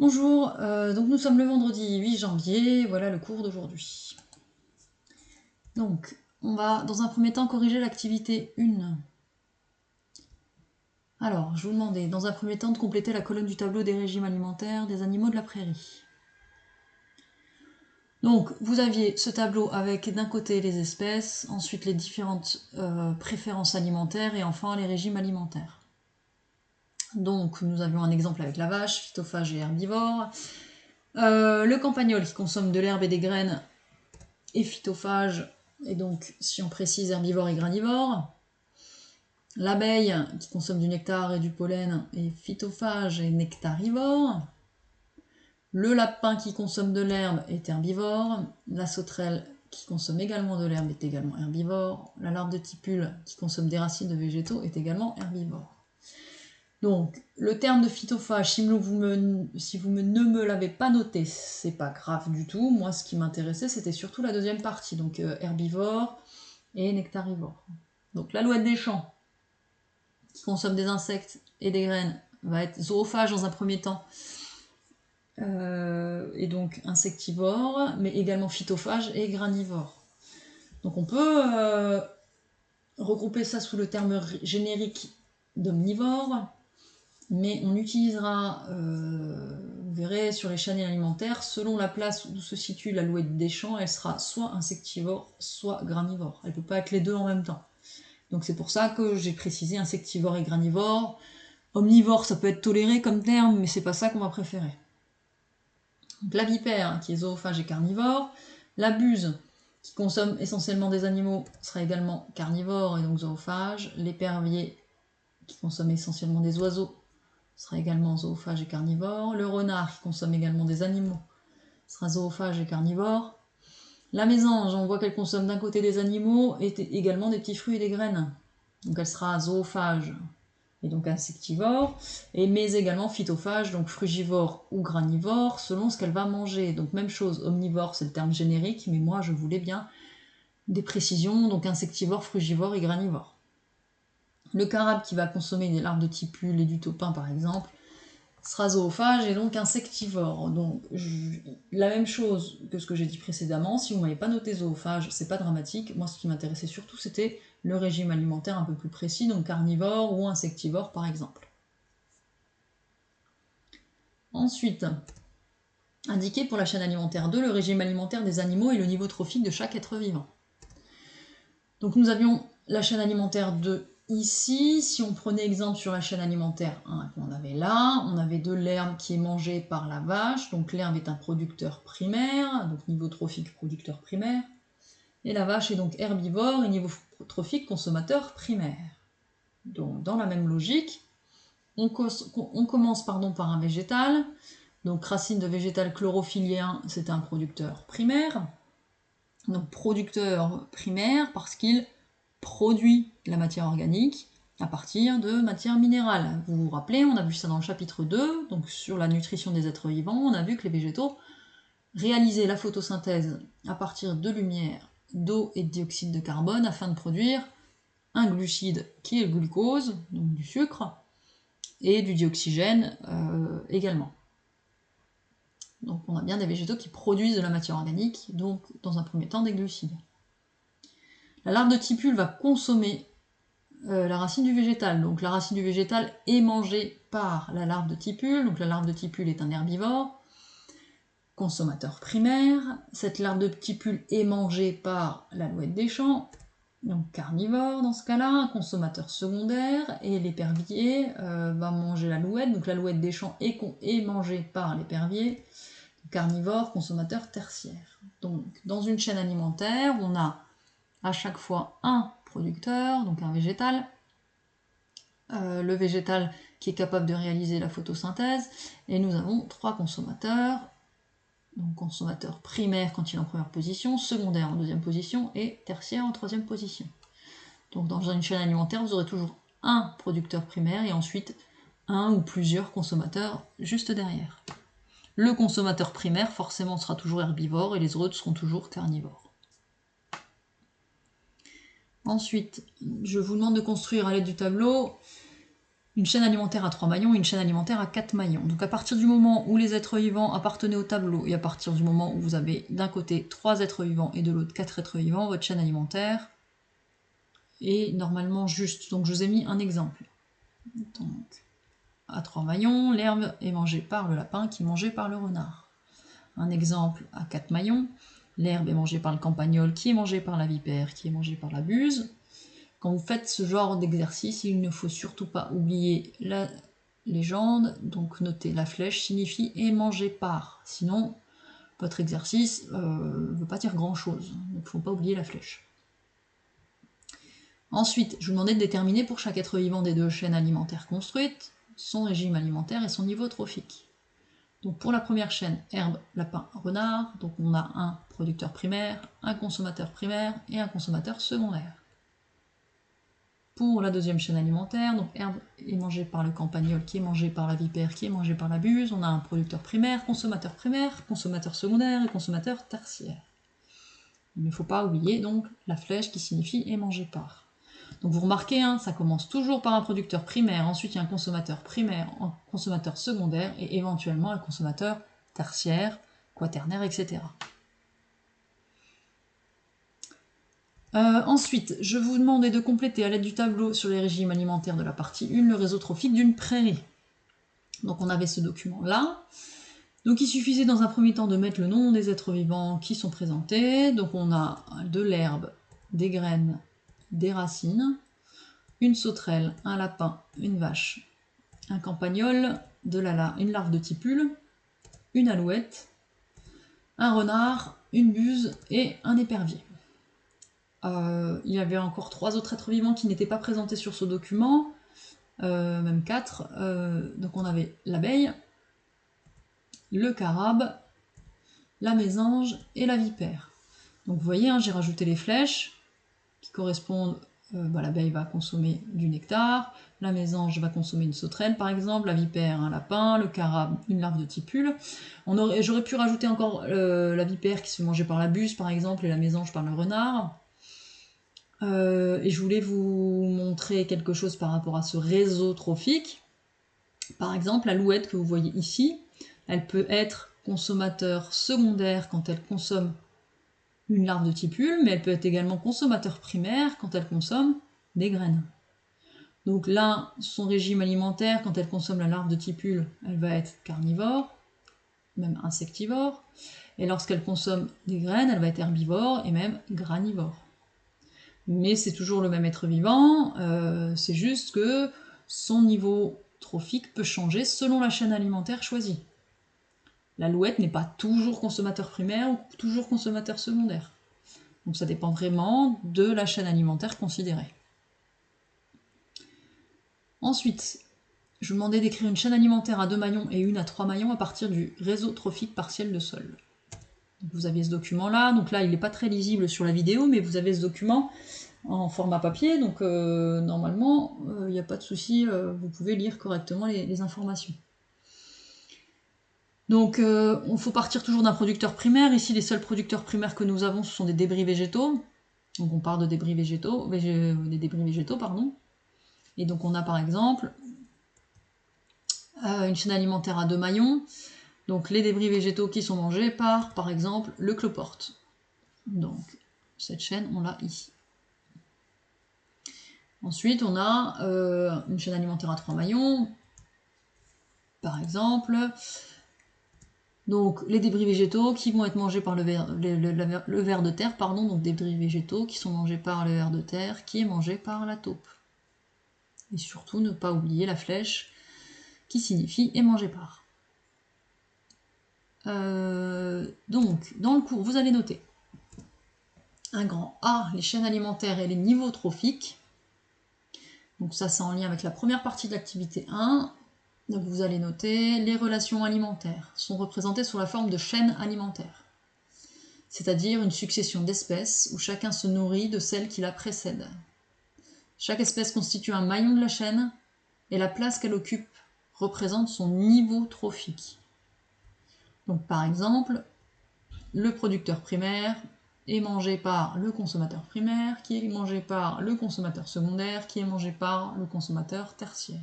Bonjour, donc nous sommes le vendredi 8 janvier, voilà le cours d'aujourd'hui. Donc, on va dans un premier temps corriger l'activité 1. Alors, je vous demandais dans un premier temps de compléter la colonne du tableau des régimes alimentaires des animaux de la prairie. Donc, vous aviez ce tableau avec d'un côté les espèces, ensuite les différentes préférences alimentaires et enfin les régimes alimentaires. Donc, nous avions un exemple avec la vache, phytophage et herbivore. Le campagnol qui consomme de l'herbe et des graines est phytophage, et donc si on précise herbivore et granivore. L'abeille qui consomme du nectar et du pollen est phytophage et nectarivore. Le lapin qui consomme de l'herbe est herbivore. La sauterelle qui consomme également de l'herbe est également herbivore. La larve de tipule qui consomme des racines de végétaux est également herbivore. Donc, le terme de phytophage, si vous ne me l'avez pas noté, c'est pas grave du tout. Moi, ce qui m'intéressait, c'était surtout la deuxième partie, donc herbivore et nectarivore. Donc, l'alouette des champs, qui consomme des insectes et des graines, va être zoophage dans un premier temps, et donc insectivore, mais également phytophage et granivore. Donc, on peut regrouper ça sous le terme générique d'omnivore. Mais on utilisera, vous verrez sur les chaînes alimentaires, selon la place où se situe l'alouette des champs, elle sera soit insectivore, soit granivore. Elle ne peut pas être les deux en même temps. Donc c'est pour ça que j'ai précisé insectivore et granivore. Omnivore, ça peut être toléré comme terme, mais c'est pas ça qu'on va préférer. Donc la vipère, qui est zoophage et carnivore. La buse, qui consomme essentiellement des animaux, sera également carnivore et donc zoophage. L'épervier, qui consomme essentiellement des oiseaux, sera également zoophage et carnivore. Le renard, qui consomme également des animaux, sera zoophage et carnivore. La mésange, on voit qu'elle consomme d'un côté des animaux et également des petits fruits et des graines. Donc elle sera zoophage et donc insectivore, mais également phytophage, donc frugivore ou granivore, selon ce qu'elle va manger. Donc même chose, omnivore, c'est le terme générique, mais moi je voulais bien des précisions, donc insectivore, frugivore et granivore. Le carabe qui va consommer des larves de tipule et du taupin par exemple, sera zoophage et donc insectivore. Donc la même chose que ce que j'ai dit précédemment, si vous ne m'avez pas noté zoophage, c'est pas dramatique. Moi ce qui m'intéressait surtout c'était le régime alimentaire un peu plus précis, donc carnivore ou insectivore par exemple. Ensuite, indiquer pour la chaîne alimentaire 2 le régime alimentaire des animaux et le niveau trophique de chaque être vivant. Donc nous avions la chaîne alimentaire 2 ici. Si on prenait exemple sur la chaîne alimentaire 1 qu'on avait là, on avait de l'herbe qui est mangée par la vache, donc l'herbe est un producteur primaire, donc niveau trophique producteur primaire, et la vache est donc herbivore et niveau trophique consommateur primaire. Donc dans la même logique, on commence par un végétal, donc racine de végétal chlorophyllien, c'est un producteur primaire, donc producteur primaire parce qu'il produit la matière organique à partir de matière minérale. Vous vous rappelez, on a vu ça dans le chapitre 2, donc sur la nutrition des êtres vivants, on a vu que les végétaux réalisaient la photosynthèse à partir de lumière, d'eau et de dioxyde de carbone afin de produire un glucide qui est le glucose, donc du sucre, et du dioxygène également. Donc on a bien des végétaux qui produisent de la matière organique, donc dans un premier temps des glucides. La larve de tipule va consommer la racine du végétal. Donc la racine du végétal est mangée par la larve de tipule. Donc la larve de tipule est un herbivore, consommateur primaire. Cette larve de tipule est mangée par l'alouette des champs, donc carnivore dans ce cas-là, consommateur secondaire. Et l'épervier va manger l'alouette. Donc l'alouette des champs est mangée par l'épervier, carnivore, consommateur tertiaire. Donc dans une chaîne alimentaire, on a à chaque fois un producteur, donc un végétal, le végétal qui est capable de réaliser la photosynthèse, et nous avons trois consommateurs, donc consommateur primaire quand il est en première position, secondaire en deuxième position, et tertiaire en troisième position. Donc dans une chaîne alimentaire, vous aurez toujours un producteur primaire, et ensuite un ou plusieurs consommateurs juste derrière. Le consommateur primaire, forcément, sera toujours herbivore, et les autres seront toujours carnivores. Ensuite, je vous demande de construire à l'aide du tableau une chaîne alimentaire à 3 maillons et une chaîne alimentaire à 4 maillons. Donc à partir du moment où les êtres vivants appartenaient au tableau, et à partir du moment où vous avez d'un côté 3 êtres vivants et de l'autre 4 êtres vivants, votre chaîne alimentaire est normalement juste. Donc je vous ai mis un exemple. Donc, à 3 maillons, l'herbe est mangée par le lapin qui est mangé par le renard. Un exemple à 4 maillons, l'herbe est mangée par le campagnol qui est mangé par la vipère qui est mangé par la buse. Quand vous faites ce genre d'exercice, il ne faut surtout pas oublier la légende, donc notez la flèche signifie est mangé par. Sinon, votre exercice ne veut pas dire grand chose, donc il ne faut pas oublier la flèche. Ensuite, je vous demandais de déterminer pour chaque être vivant des deux chaînes alimentaires construites, son régime alimentaire et son niveau trophique. Donc pour la première chaîne, herbe, lapin, renard, donc on a un producteur primaire, un consommateur primaire et un consommateur secondaire. Pour la deuxième chaîne alimentaire, donc herbe est mangée par le campagnol, qui est mangé par la vipère, qui est mangé par la buse, on a un producteur primaire, consommateur secondaire et consommateur tertiaire. Il ne faut pas oublier donc la flèche qui signifie est mangé par. Donc vous remarquez, hein, ça commence toujours par un producteur primaire, ensuite il y a un consommateur primaire, un consommateur secondaire et éventuellement un consommateur tertiaire, quaternaire, etc. Ensuite, je vous demandais de compléter à l'aide du tableau sur les régimes alimentaires de la partie 1 le réseau trophique d'une prairie. Donc on avait ce document-là. Donc il suffisait dans un premier temps de mettre le nom des êtres vivants qui sont présentés. Donc on a de l'herbe, des graines, des racines, une sauterelle, un lapin, une vache, un campagnol, une larve de tipule, une alouette, un renard, une buse et un épervier. Il y avait encore 3 autres êtres vivants qui n'étaient pas présentés sur ce document, même 4. Donc on avait l'abeille, le carabe, la mésange et la vipère. Donc vous voyez, hein, j'ai rajouté les flèches qui correspondent, l'abeille va consommer du nectar, la mésange va consommer une sauterelle par exemple, la vipère un lapin, le carabe une larve de tipule. J'aurais pu rajouter encore la vipère qui se fait manger par la buse par exemple et la mésange par le renard. Et je voulais vous montrer quelque chose par rapport à ce réseau trophique. Par exemple, l'alouette que vous voyez ici, elle peut être consommateur secondaire quand elle consomme une larve de tipule, mais elle peut être également consommateur primaire quand elle consomme des graines. Donc là, son régime alimentaire, quand elle consomme la larve de tipule, elle va être carnivore, même insectivore, et lorsqu'elle consomme des graines, elle va être herbivore et même granivore. Mais c'est toujours le même être vivant, c'est juste que son niveau trophique peut changer selon la chaîne alimentaire choisie. L'alouette n'est pas toujours consommateur primaire ou toujours consommateur secondaire. Donc ça dépend vraiment de la chaîne alimentaire considérée. Ensuite, je vous demandais d'écrire une chaîne alimentaire à 2 maillons et une à 3 maillons à partir du réseau trophique partiel de sol. Donc vous avez ce document-là, donc là il n'est pas très lisible sur la vidéo, mais vous avez ce document en format papier, donc normalement il n'y a pas de souci, vous pouvez lire correctement les informations. Donc il faut partir toujours d'un producteur primaire. Ici les seuls producteurs primaires que nous avons ce sont des débris végétaux. Donc on part de débris végétaux, pardon. Et donc on a par exemple une chaîne alimentaire à 2 maillons. Donc les débris végétaux qui sont mangés par exemple le cloporte. Donc cette chaîne on l'a ici. Ensuite, on a une chaîne alimentaire à 3 maillons, par exemple. Donc, les débris végétaux qui vont être mangés par le ver de terre, pardon, donc des débris végétaux qui sont mangés par le ver de terre, qui est mangé par la taupe. Et surtout, ne pas oublier la flèche qui signifie est mangé par. Donc, dans le cours, vous allez noter un grand A, les chaînes alimentaires et les niveaux trophiques. Donc ça, c'est en lien avec la première partie de l'activité 1. Donc vous allez noter, les relations alimentaires sont représentées sous la forme de chaînes alimentaires, c'est-à-dire une succession d'espèces où chacun se nourrit de celle qui la précède. Chaque espèce constitue un maillon de la chaîne et la place qu'elle occupe représente son niveau trophique. Donc par exemple, le producteur primaire est mangé par le consommateur primaire, qui est mangé par le consommateur secondaire, qui est mangé par le consommateur tertiaire.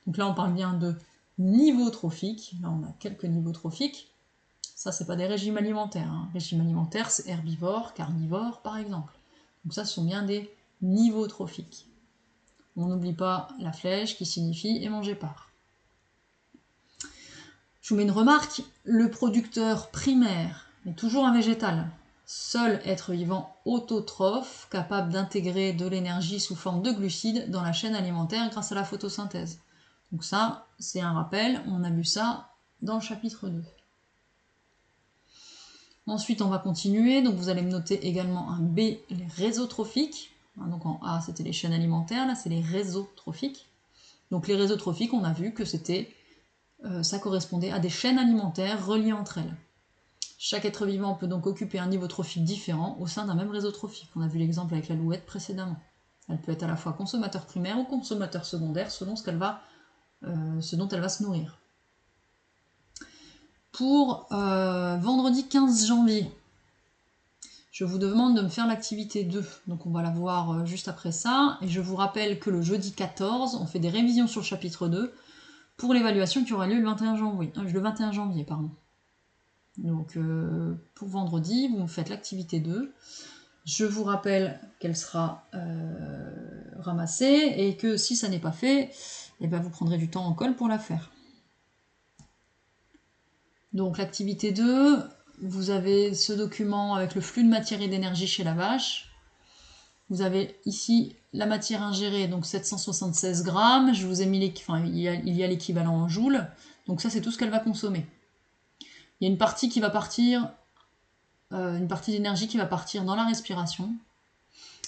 Donc là, on parle bien de niveau trophique. Là, on a quelques niveaux trophiques. Ça, c'est pas des régimes alimentaires. Hein. Régime alimentaire, c'est herbivore, carnivore, par exemple. Donc ça, ce sont bien des niveaux trophiques. On n'oublie pas la flèche qui signifie « et manger par ». Je vous mets une remarque, le producteur primaire est toujours un végétal. Seul être vivant autotrophe, capable d'intégrer de l'énergie sous forme de glucides dans la chaîne alimentaire grâce à la photosynthèse. Donc ça, c'est un rappel, on a vu ça dans le chapitre 2. Ensuite, on va continuer. Donc vous allez me noter également un B, les réseaux trophiques. Donc en A, c'était les chaînes alimentaires. Là, c'est les réseaux trophiques. Donc les réseaux trophiques, on a vu que ça correspondait à des chaînes alimentaires reliées entre elles. Chaque être vivant peut donc occuper un niveau trophique différent au sein d'un même réseau trophique. On a vu l'exemple avec l'alouette précédemment. Elle peut être à la fois consommateur primaire ou consommateur secondaire selon ce dont elle va se nourrir. Pour vendredi 15 janvier, je vous demande de me faire l'activité 2. Donc on va la voir juste après ça. Et je vous rappelle que le jeudi 14, on fait des révisions sur le chapitre 2 pour l'évaluation qui aura lieu le 21 janvier. Donc pour vendredi, vous me faites l'activité 2. Je vous rappelle qu'elle sera ramassée et que si ça n'est pas fait, eh ben, vous prendrez du temps en colle pour la faire. Donc l'activité 2, vous avez ce document avec le flux de matière et d'énergie chez la vache. Vous avez ici la matière ingérée, donc 776 grammes. Je vous ai mis il y a l'équivalent en joules. Donc ça, c'est tout ce qu'elle va consommer. Il y a une partie qui va partir, une partie d'énergie qui va partir dans la respiration,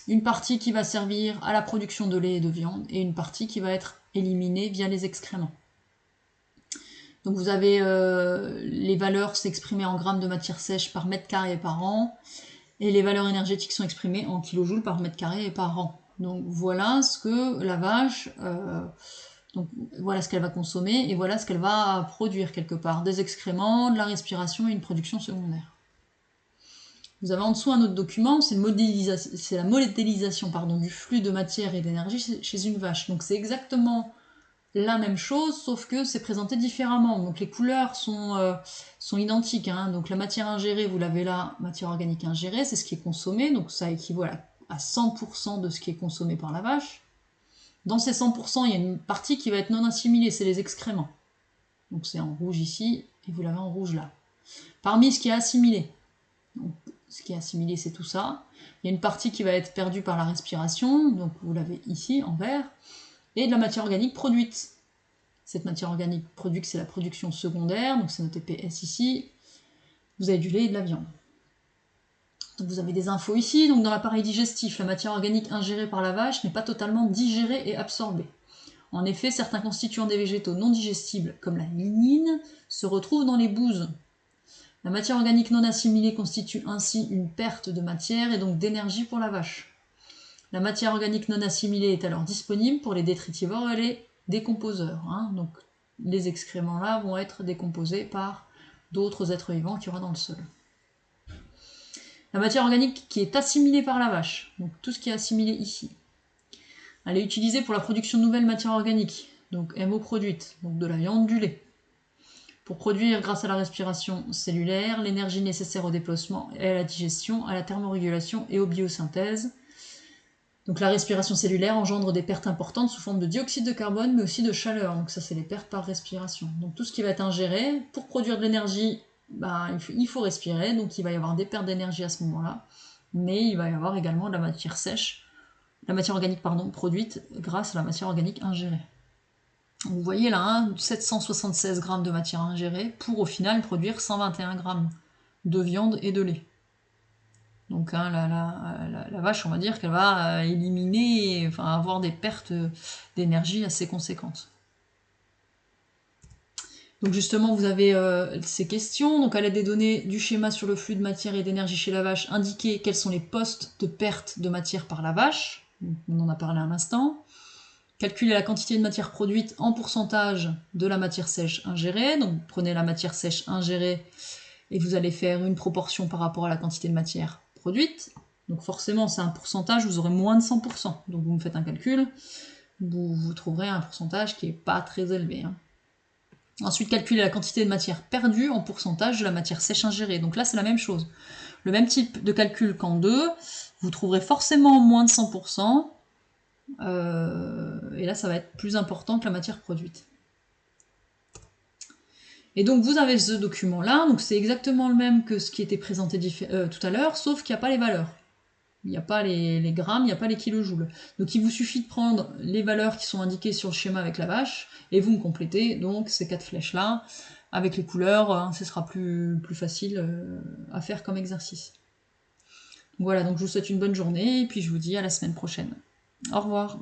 une partie qui va servir à la production de lait et de viande, et une partie qui va être éliminée via les excréments. Donc vous avez les valeurs s'exprimer en grammes de matière sèche par mètre carré et par an, et les valeurs énergétiques sont exprimées en kilojoules par mètre carré et par an. Donc voilà ce que la vache, donc voilà ce qu'elle va consommer, et voilà ce qu'elle va produire quelque part. Des excréments, de la respiration et une production secondaire. Vous avez en dessous un autre document, c'est la modélisation du flux de matière et d'énergie chez une vache. Donc c'est exactement la même chose, sauf que c'est présenté différemment. Donc les couleurs sont identiques. Hein. Donc la matière ingérée, vous l'avez là, matière organique ingérée, c'est ce qui est consommé. Donc ça équivaut à 100% de ce qui est consommé par la vache. Dans ces 100%, il y a une partie qui va être non assimilée, c'est les excréments. Donc c'est en rouge ici, et vous l'avez en rouge là. Parmi ce qui est assimilé, donc ce qui est assimilé, c'est tout ça. Il y a une partie qui va être perdue par la respiration, donc vous l'avez ici en vert, et de la matière organique produite. Cette matière organique produite, c'est la production secondaire, donc c'est noté PS ici. Vous avez du lait et de la viande. Donc vous avez des infos ici, donc dans l'appareil digestif, la matière organique ingérée par la vache n'est pas totalement digérée et absorbée. En effet, certains constituants des végétaux non digestibles, comme la lignine, se retrouvent dans les bouses. La matière organique non assimilée constitue ainsi une perte de matière et donc d'énergie pour la vache. La matière organique non assimilée est alors disponible pour les détritivores et les décomposeurs. Hein. Donc les excréments là vont être décomposés par d'autres êtres vivants qu'il y aura dans le sol. La matière organique qui est assimilée par la vache, donc tout ce qui est assimilé ici, elle est utilisée pour la production de nouvelles matières organiques, donc MO produite, donc de la viande, du lait. Pour produire, grâce à la respiration cellulaire, l'énergie nécessaire au déplacement et à la digestion, à la thermorégulation et aux biosynthèses. Donc la respiration cellulaire engendre des pertes importantes sous forme de dioxyde de carbone, mais aussi de chaleur. Donc ça, c'est les pertes par respiration. Donc tout ce qui va être ingéré, pour produire de l'énergie, il faut respirer, donc il va y avoir des pertes d'énergie à ce moment-là. Mais il va y avoir également de la matière sèche, la matière organique produite grâce à la matière organique ingérée. Vous voyez là, 776 grammes de matière ingérée pour au final produire 121 grammes de viande et de lait. Donc la vache, on va dire qu'elle va éliminer, avoir des pertes d'énergie assez conséquentes. Donc justement, vous avez ces questions. Donc à l'aide des données du schéma sur le flux de matière et d'énergie chez la vache, indiquez quels sont les postes de perte de matière par la vache. On en a parlé un instant. Calculez la quantité de matière produite en pourcentage de la matière sèche ingérée. Donc prenez la matière sèche ingérée et vous allez faire une proportion par rapport à la quantité de matière produite. Donc forcément, c'est un pourcentage, vous aurez moins de 100%. Donc vous me faites un calcul. vous trouverez un pourcentage qui n'est pas très élevé. Hein. Ensuite, calculez la quantité de matière perdue en pourcentage de la matière sèche ingérée. Donc là, c'est la même chose. Le même type de calcul qu'en 2, vous trouverez forcément moins de 100%. Et là, ça va être plus important que la matière produite. Et donc, vous avez ce document-là. Donc, c'est exactement le même que ce qui était présenté tout à l'heure, sauf qu'il n'y a pas les valeurs. Il n'y a pas les grammes, il n'y a pas les kilojoules. Donc il vous suffit de prendre les valeurs qui sont indiquées sur le schéma avec la vache, et vous me complétez donc ces 4 flèches-là, avec les couleurs, hein, ce sera plus facile à faire comme exercice. Voilà, donc je vous souhaite une bonne journée, et puis je vous dis à la semaine prochaine. Au revoir.